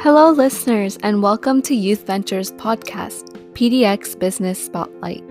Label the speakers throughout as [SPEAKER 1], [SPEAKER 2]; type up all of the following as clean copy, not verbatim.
[SPEAKER 1] Hello, listeners, and welcome to Youth Ventures podcast, PDX Business Spotlight.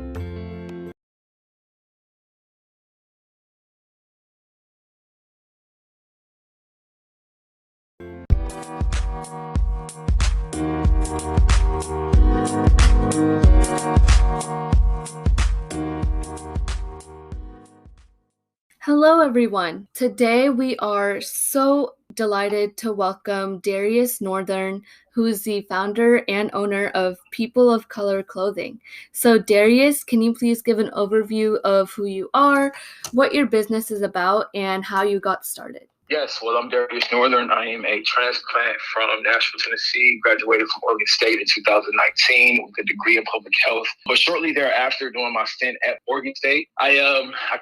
[SPEAKER 1] Hello, everyone. Today we are so delighted to welcome Darius Northern, who is the founder and owner of People of Color Clothing. So, Darius, can you please give an overview of who you are, what your business is about, and how you got started?
[SPEAKER 2] Yes, well, I'm Darius Northern. I am a transplant from Nashville, Tennessee, graduated from Oregon State in 2019 with a degree in public health. But shortly thereafter, during my stint at Oregon State, I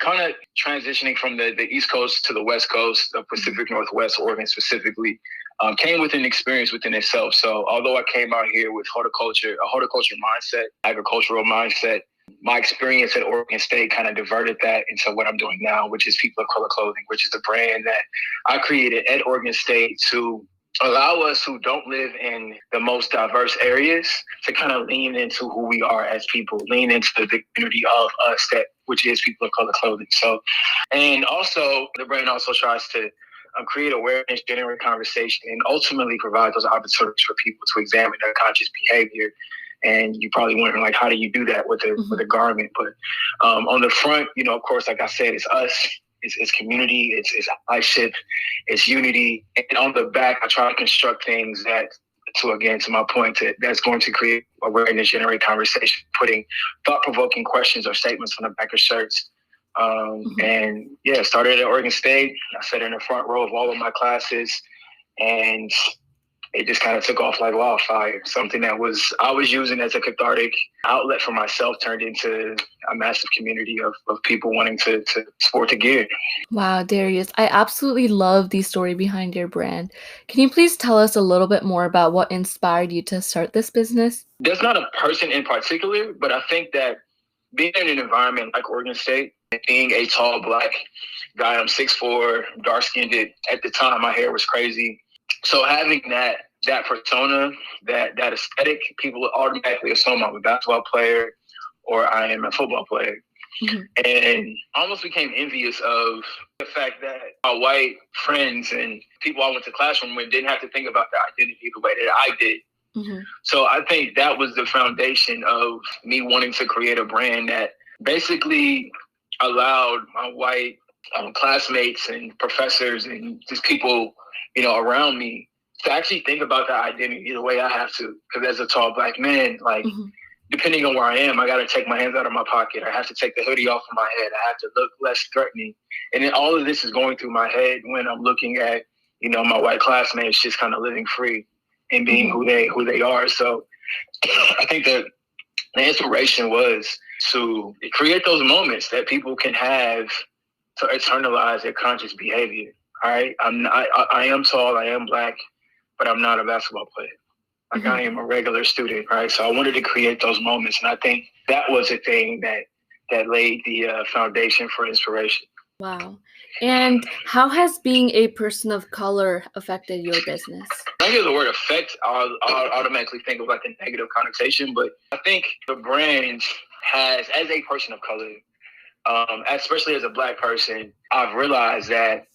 [SPEAKER 2] kind of transitioning from the East Coast to the West Coast, the Pacific Northwest, Oregon specifically, came with an experience within itself. So although I came out here with a horticulture mindset, agricultural mindset, my experience at Oregon State kind of diverted that into what I'm doing now, which is People of Color Clothing, which is the brand that I created at Oregon State to allow us who don't live in the most diverse areas to kind of lean into who we are as people, lean into the community of us, which is People of Color Clothing. So, and also the brand also tries to create awareness, generate conversation, and ultimately provide those opportunities for people to examine their conscious behavior. And you probably wondering, like, how do you do that with a garment? But on the front, of course, like I said, it's us, it's community, it's allyship, it's unity. And on the back, I try to construct things to my point, that's going to create awareness, generate conversation, putting thought-provoking questions or statements on the back of shirts. And yeah, started at Oregon State. I sat in the front row of all of my classes, and it just kind of took off like wildfire. Something that I was using as a cathartic outlet for myself turned into a massive community of people wanting to sport the gear.
[SPEAKER 1] Wow, Darius, I absolutely love the story behind your brand. Can you please tell us a little bit more about what inspired you to start this business?
[SPEAKER 2] There's not a person in particular, but I think that being in an environment like Oregon State, being a tall Black guy, I'm 6'4", dark-skinned. At the time, my hair was crazy. So having that persona, that aesthetic, people would automatically assume I'm a basketball player or I am a football player. And I almost became envious of the fact that my white friends and people I went to classroom with didn't have to think about their identity the way that I did. So I think that was the foundation of me wanting to create a brand that basically allowed my white classmates and professors and just people, around me to actually think about their identity the way I have to. Because as a tall Black man, depending on where I am, I got to take my hands out of my pocket. I have to take the hoodie off of my head. I have to look less threatening. And then all of this is going through my head when I'm looking at, my white classmates just kind of living free and being who they are. So I think that the inspiration was to create those moments that people can have to internalize their conscious behavior. All right, I am tall, I am Black, but I'm not a basketball player. Like I am a regular student, right? So I wanted to create those moments, and I think that was a thing that laid the foundation for inspiration.
[SPEAKER 1] Wow. And how has being a person of color affected your business?
[SPEAKER 2] When I hear the word affect, I'll automatically think of like a negative connotation, but I think the brand has, as a person of color, especially as a Black person, I've realized that,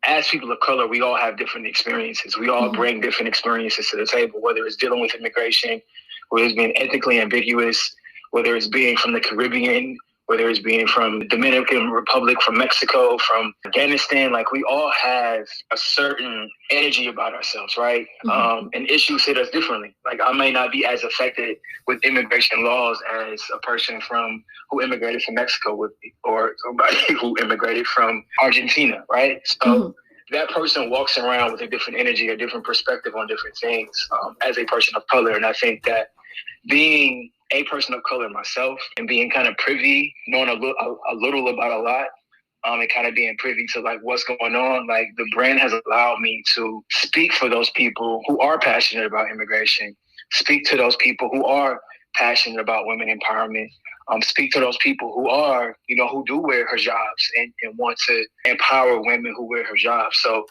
[SPEAKER 2] as people of color, we all have different experiences. We all bring different experiences to the table, whether it's dealing with immigration, whether it's being ethnically ambiguous, whether it's being from the Caribbean, whether it's being from the Dominican Republic, from Mexico, from Afghanistan. Like, we all have a certain energy about ourselves, right? And issues hit us differently. Like, I may not be as affected with immigration laws as a person who immigrated from Mexico would be, or somebody who immigrated from Argentina, right? So that person walks around with a different energy, a different perspective on different things as a person of color. And I think that being a person of color myself and being kind of privy, knowing a little about a lot, and kind of being privy to like what's going on, like the brand has allowed me to speak for those people who are passionate about immigration, speak to those people who are passionate about women empowerment, speak to those people who are, who do wear hijabs and want to empower women who wear hijabs. So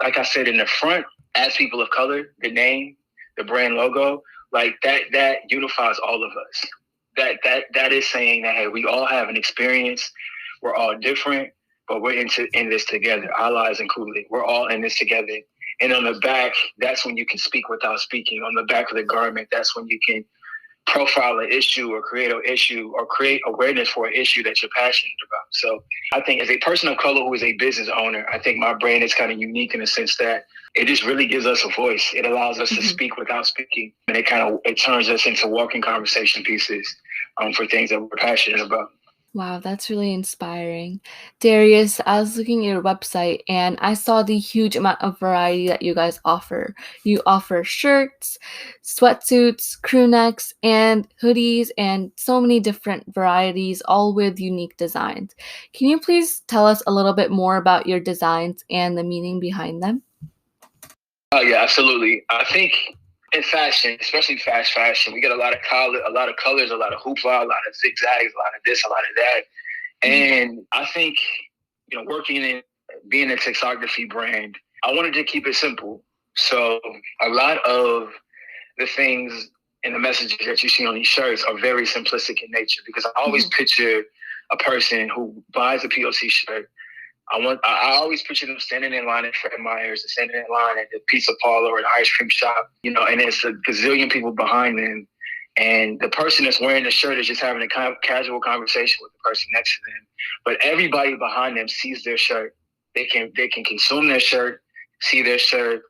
[SPEAKER 2] like I said, in the front, as people of color, the name, the brand logo, like that unifies all of us. That is saying that, hey, we all have an experience. We're all different, but we're in this together. Our lives included. We're all in this together. And on the back, that's when you can speak without speaking. On the back of the garment, that's when you can profile an issue or create an issue or create awareness for an issue that you're passionate about. So I think as a person of color who is a business owner, I think my brand is kind of unique in the sense that it just really gives us a voice. It allows us to speak without speaking. And it turns us into walking conversation pieces for things that we're passionate about.
[SPEAKER 1] Wow, that's really inspiring. Darius, I was looking at your website and I saw the huge amount of variety that you guys offer. You offer shirts, sweatsuits, crew necks, and hoodies, and so many different varieties, all with unique designs. Can you please tell us a little bit more about your designs and the meaning behind them?
[SPEAKER 2] Oh yeah, absolutely. I think in fashion, especially fast fashion, we get a lot of colors, a lot of hoopla, a lot of zigzags, a lot of this, a lot of that. And I think, working in being a textography brand, I wanted to keep it simple. So a lot of the things and the messages that you see on these shirts are very simplistic in nature because I always picture a person who buys a POC shirt. I always picture them standing in line at Fred Meyer's, or standing in line at the pizza parlor or the ice cream shop, and it's a gazillion people behind them. And the person that's wearing the shirt is just having a casual conversation with the person next to them. But everybody behind them sees their shirt. They can consume their shirt, see their shirt,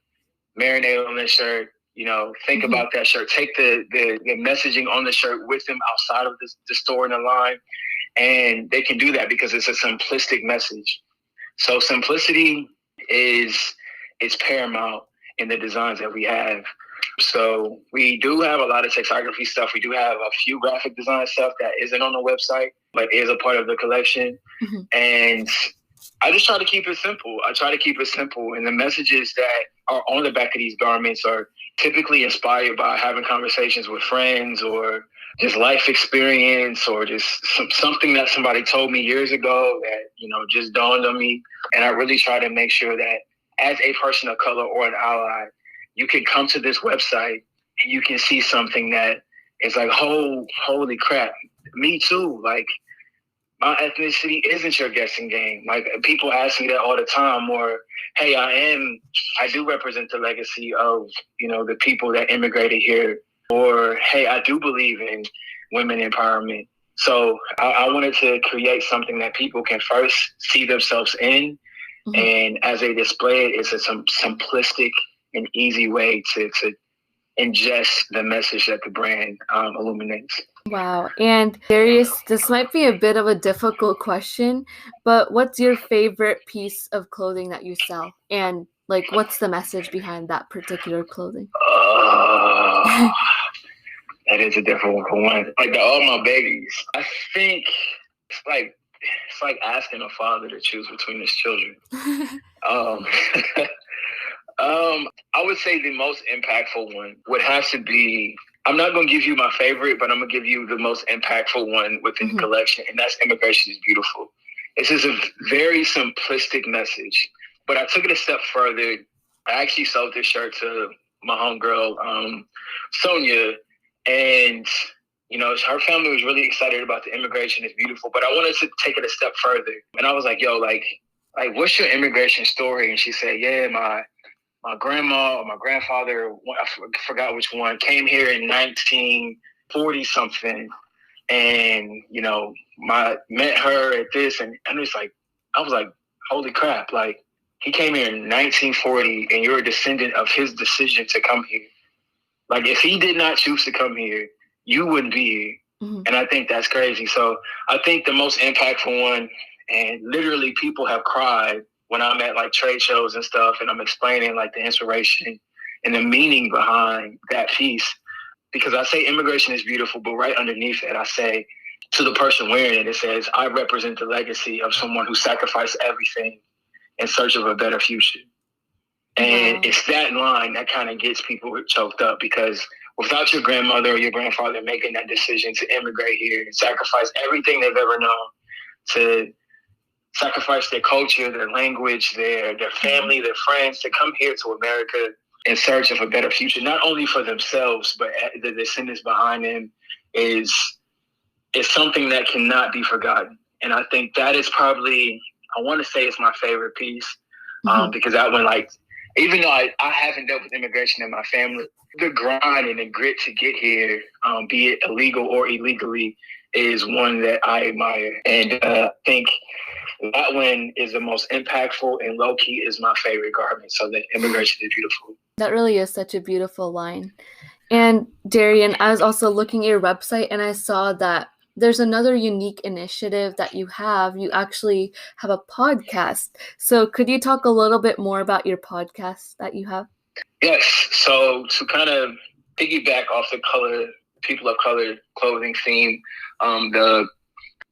[SPEAKER 2] marinate on their shirt, think about that shirt, take the messaging on the shirt with them outside of the store in the line. And they can do that because it's a simplistic message. So simplicity is paramount in the designs that we have. So we do have a lot of textography stuff. We do have a few graphic design stuff that isn't on the website, but is a part of the collection. And I just try to keep it simple. And the messages that are on the back of these garments are typically inspired by having conversations with friends or just life experience or just something that somebody told me years ago that, just dawned on me. And I really try to make sure that as a person of color or an ally, you can come to this website and you can see something that is like, holy crap, me too. Like, my ethnicity isn't your guessing game. Like, people ask me that all the time, or, hey, I do represent the legacy of, the people that immigrated here, or, hey, I do believe in women empowerment. So I wanted to create something that people can first see themselves in. And as they display it, it's a simplistic and easy way to ingest the message that the brand illuminates.
[SPEAKER 1] Wow. And Darius, this might be a bit of a difficult question, but what's your favorite piece of clothing that you sell? And what's the message behind that particular clothing?
[SPEAKER 2] That is a difficult one. Like all my babies, I think it's like asking a father to choose between his children. I would say the most impactful one would have to be, I'm not going to give you my favorite, but I'm going to give you the most impactful one within the collection, and that's Immigration is Beautiful. This is a very simplistic message, but I took it a step further. I actually sold this shirt to my homegirl, Sonia, and her family was really excited about the Immigration is Beautiful, but I wanted to take it a step further. And I was like, yo, like what's your immigration story? And she said, yeah, my grandma or my grandfather, I forgot which one, came here in 1940 something, and met her at this, and I was like, holy crap! Like, he came here in 1940, and you're a descendant of his decision to come here. Like, if he did not choose to come here, you wouldn't be here. And I think that's crazy. So I think the most impactful one, and literally people have cried when I'm at trade shows and stuff, and I'm explaining the inspiration and the meaning behind that piece. Because I say Immigration is Beautiful, but right underneath it, I say to the person wearing it, it says, I represent the legacy of someone who sacrificed everything in search of a better future. And it's that line that kind of gets people choked up, because without your grandmother or your grandfather making that decision to immigrate here and sacrifice everything they've ever known, to sacrifice their culture, their language, their family, their friends, to come here to America in search of a better future, not only for themselves, but the descendants behind them, is something that cannot be forgotten. And I think that is probably, I want to say it's my favorite piece, because that one, like, even though I haven't dealt with immigration in my family, the grind and the grit to get here, be it illegal or illegally, is one that I admire. And I think that one is the most impactful, and low-key is my favorite garment. So the immigration is beautiful.
[SPEAKER 1] That really is such a beautiful line. And Darian, I was also looking at your website and I saw that there's another unique initiative that you have. You actually have a podcast. So could you talk a little bit more about your podcast that you have?
[SPEAKER 2] Yes. So to kind of piggyback off the people of color clothing theme, the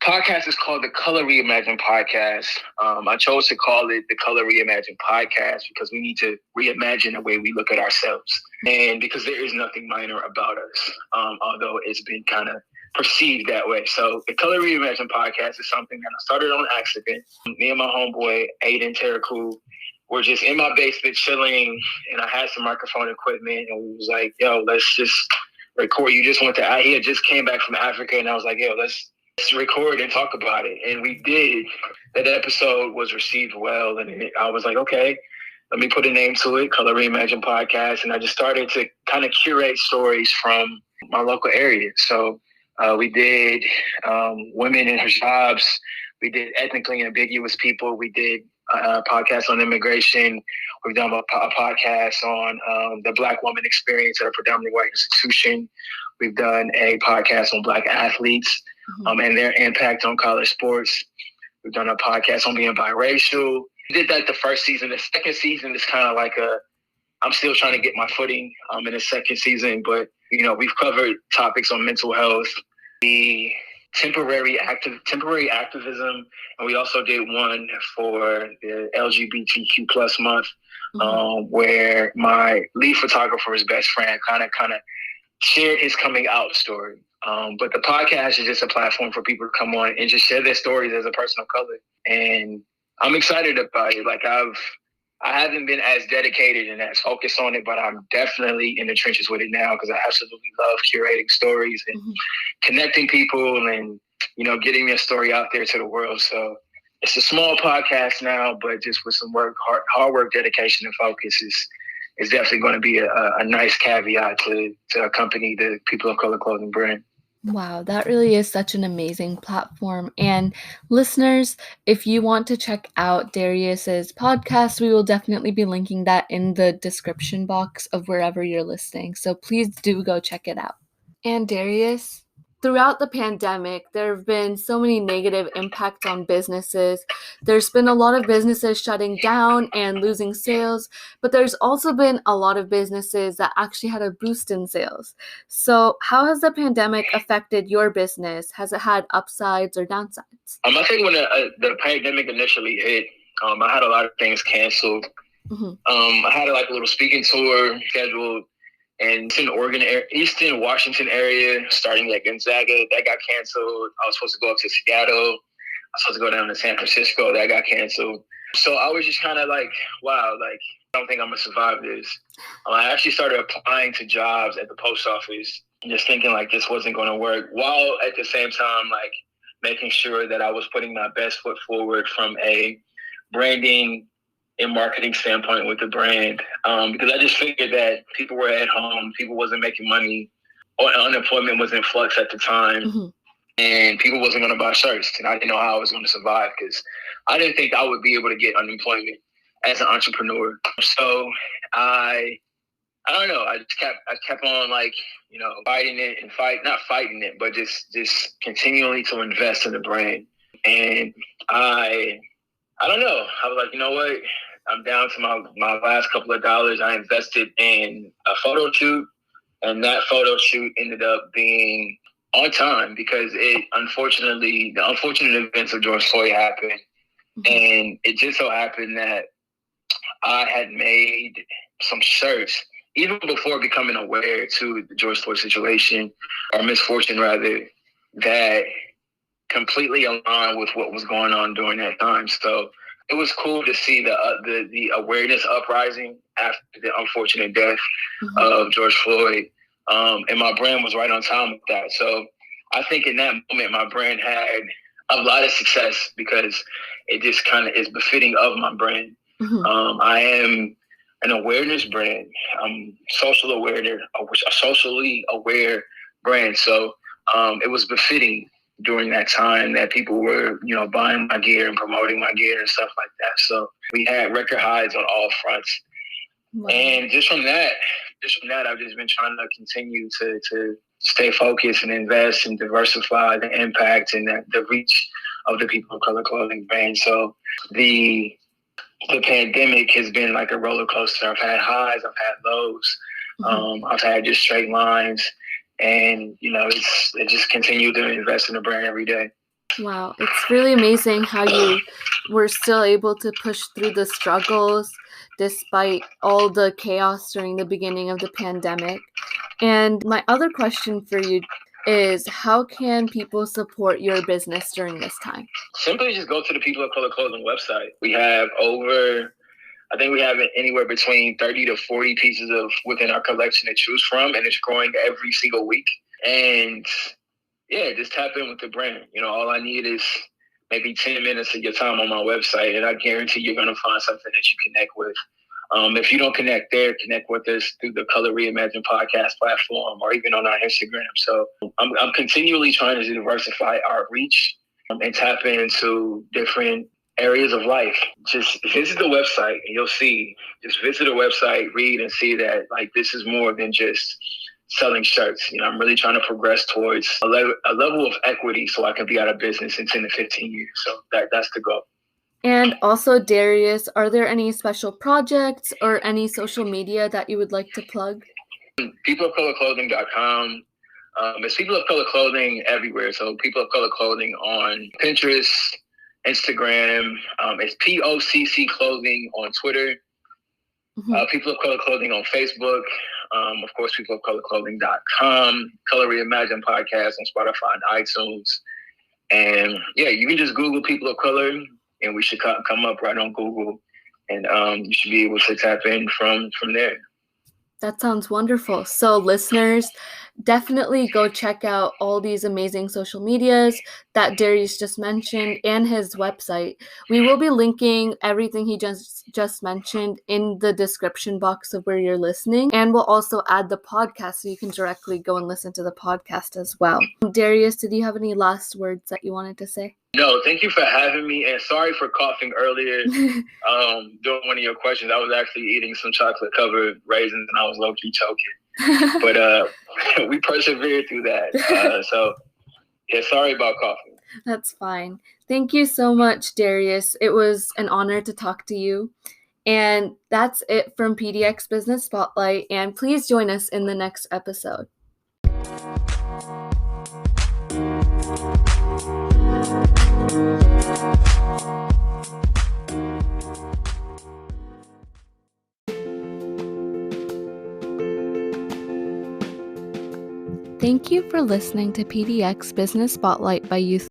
[SPEAKER 2] podcast is called the Color Reimagine Podcast. I chose to call it the Color Reimagine Podcast because we need to reimagine the way we look at ourselves. And because there is nothing minor about us, although it's been kind of perceived that way. So the Color Reimagine Podcast is something that I started on accident. Me and my homeboy, Aiden Terracool, were just in my basement chilling, and I had some microphone equipment, and we was like, yo, let's just record. He had just came back from Africa, and I was like, yo, let's record and talk about it. And we did. That episode was received well, and I was like, okay, let me put a name to it, Color Reimagine Podcast. And I just started to kind of curate stories from my local area. So we did women in hijabs. We did ethnically ambiguous people. We did a podcast on immigration. We've done a podcast on the Black woman experience at a predominantly white institution. We've done a podcast on Black athletes and their impact on college sports. We've done a podcast on being biracial. We did that the first season. The second season is kind of like I'm still trying to get my footing in the second season, but we've covered topics on mental health, the temporary activism, and we also did one for the LGBTQ plus month, where my lead photographer's best friend kind of shared his coming out story. But the podcast is just a platform for people to come on and just share their stories as a person of color. And I'm excited about it. Like I haven't been as dedicated and as focused on it, but I'm definitely in the trenches with it now because I absolutely love curating stories and connecting people and, getting their story out there to the world. So it's a small podcast now, but just with some hard work, dedication, and focus is definitely going to be a nice caveat to accompany the People of Color Clothing brand.
[SPEAKER 1] Wow, that really is such an amazing platform. And listeners, if you want to check out Darius's podcast, we will definitely be linking that in the description box of wherever you're listening. So please do go check it out. And Darius, throughout the pandemic, there have been so many negative impacts on businesses. There's been a lot of businesses shutting down and losing sales, but there's also been a lot of businesses that actually had a boost in sales. So how has the pandemic affected your business? Has it had upsides or downsides?
[SPEAKER 2] I think when the pandemic initially hit, I had a lot of things canceled. I had a little speaking tour scheduled in Eastern Washington area, starting at Gonzaga. That got canceled. I was supposed to go up to Seattle. I was supposed to go down to San Francisco. That got canceled. So I was just kind of like, wow, I don't think I'm going to survive this. I actually started applying to jobs at the post office, just thinking this wasn't going to work, while at the same time, making sure that I was putting my best foot forward from a branding and marketing standpoint with the brand, because I just figured that people were at home, people wasn't making money, or unemployment was in flux at the time, and people wasn't going to buy shirts, and I didn't know how I was going to survive because I didn't think I would be able to get unemployment as an entrepreneur. So I don't know. I kept on fighting it and not fighting it, but just continually to invest in the brand. And I don't know. I was like, you know what? I'm down to my last couple of dollars. I invested in a photo shoot, and that photo shoot ended up being on time because the unfortunate events of George Floyd happened. And it just so happened that I had made some shirts even before becoming aware to the George Floyd situation, or misfortune rather, that completely aligned with what was going on during that time. So it was cool to see the awareness uprising after the unfortunate death of George Floyd. And my brand was right on time with that. So I think in that moment, my brand had a lot of success because it just kind of is befitting of my brand. I am an awareness brand. I'm socially aware brand. So it was befitting during that time that people were, buying my gear and promoting my gear and stuff like that. So we had record highs on all fronts. Wow. And just from that, I've just been trying to continue to stay focused and invest and diversify the impact and the reach of the People of Color Clothing brand. So the pandemic has been like a roller coaster. I've had highs, I've had lows, I've had just straight lines, and it's just continue to invest in the brand every day.
[SPEAKER 1] Wow, it's really amazing how you were still able to push through the struggles despite all the chaos during the beginning of the pandemic. And my other question for you is, how can people support your business during this time?
[SPEAKER 2] Simply just go to the People of Color Clothing website. We have anywhere between 30 to 40 pieces within our collection to choose from, and it's growing every single week. And yeah, just tap in with the brand. All I need is maybe 10 minutes of your time on my website, and I guarantee you're going to find something that you connect with. If you don't connect there, connect with us through the Color Reimagined podcast platform or even on our Instagram. So I'm continually trying to diversify our reach and tap into different areas of life. Just visit the website and you'll see. Just visit the website, read, and see that this is more than just selling shirts. I'm really trying to progress towards a level of equity so I can be out of business in 10 to 15 years. So that's the goal.
[SPEAKER 1] And also, Darius, are there any special projects or any social media that you would like to plug?
[SPEAKER 2] PeopleOfColorClothing.com. It's People of Color Clothing everywhere. So People of Color Clothing on Pinterest, Instagram. It's POCC Clothing on Twitter. People of Color Clothing on Facebook. Of course, peopleofcolorclothing.com. Color Reimagined podcast on Spotify and iTunes. And yeah, you can just Google People of Color, and we should come up right on Google, and you should be able to tap in from there.
[SPEAKER 1] That sounds wonderful. So listeners, definitely go check out all these amazing social medias that Darius just mentioned and his website. We will be linking everything he just mentioned in the description box of where you're listening. And we'll also add the podcast so you can directly go and listen to the podcast as well. Darius, did you have any last words that you wanted to say?
[SPEAKER 2] No, thank you for having me, and sorry for coughing earlier during one of your questions. I was actually eating some chocolate-covered raisins, and I was low-key choking. But we persevered through that. So, yeah, sorry about coughing.
[SPEAKER 1] That's fine. Thank you so much, Darius. It was an honor to talk to you. And that's it from PDX Business Spotlight, and please join us in the next episode. Thank you for listening to PDX Business Spotlight by Youth.